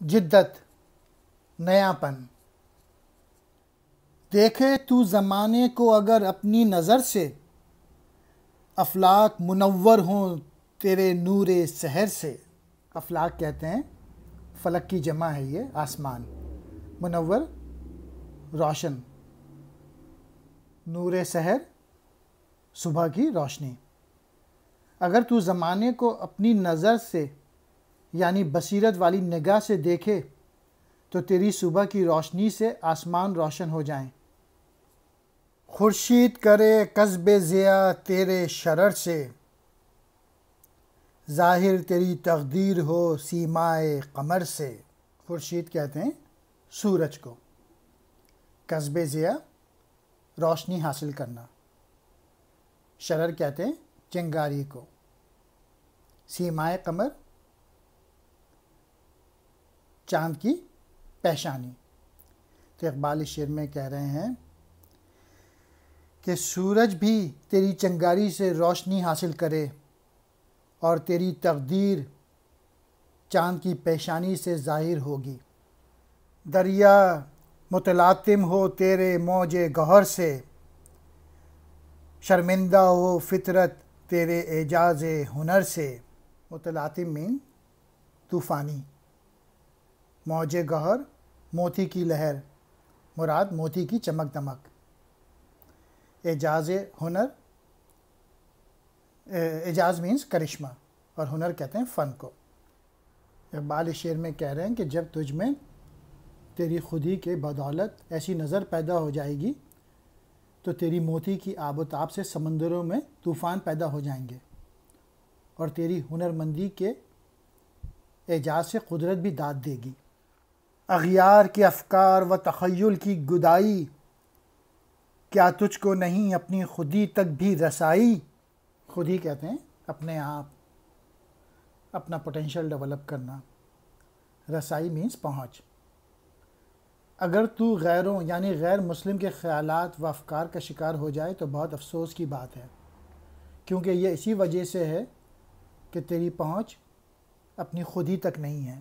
جدت، نیا پن۔ دیکھے تو زمانے کو اگر اپنی نظر سے، افلاک منور ہوں تیرے نور سحر سے۔ افلاک کہتے ہیں فلک کی جمع ہے، یہ آسمان۔ منور روشن، نور سحر صبح کی روشنی۔ اگر تو زمانے کو اپنی نظر سے یعنی بصیرت والی نگاہ سے دیکھے تو تیری صبح کی روشنی سے آسمان روشن ہو جائیں۔ خورشید کرے کسب ضیاء تیرے شرر سے، ظاہر تیری تقدیر ہو سیمائے قمر سے۔ خورشید کہتے ہیں سورج کو، کسب ضیاء روشنی حاصل کرنا، شرر کہتے ہیں چنگاری کو، سیمائے قمر چاند کی پیشانی۔ تو اقبال اس شعر میں کہہ رہے ہیں کہ سورج بھی تیری چنگاری سے روشنی حاصل کرے اور تیری تقدیر چاند کی پیشانی سے ظاہر ہوگی۔ دریا متلاطم ہو تیرے موج گوہر سے، شرمندہ ہو فطرت تیرے اعجاز ہنر سے۔ متلاطم مین طوفانی، موج گوہر موتی کی لہر، مراد موتی کی چمک دمک۔ اعجاز ہنر، اعجاز مینس کرشمہ، اور ہنر کہتے ہیں فن کو۔ اقبال اس شعر میں کہہ رہے ہیں کہ جب تجھ میں تیری خودی کے بدولت ایسی نظر پیدا ہو جائے گی تو تیری موتی کی آب و تاب سے سمندروں میں طوفان پیدا ہو جائیں گے، اور تیری ہنرمندی کے اعجاز سے قدرت بھی داد دے گی۔ اغیار کے افکار و تخیل کی گدائی، کیا تجھ کو نہیں اپنی خودی تک بھی رسائی؟ خودی کہتے ہیں اپنے آپ، اپنا پوٹینشیل ڈیولپ کرنا۔ رسائی مینس پہنچ۔ اگر تو غیروں یعنی غیر مسلم کے خیالات و افکار کا شکار ہو جائے تو بہت افسوس کی بات ہے، کیونکہ یہ اسی وجہ سے ہے کہ تیری پہنچ اپنی خودی تک نہیں ہے۔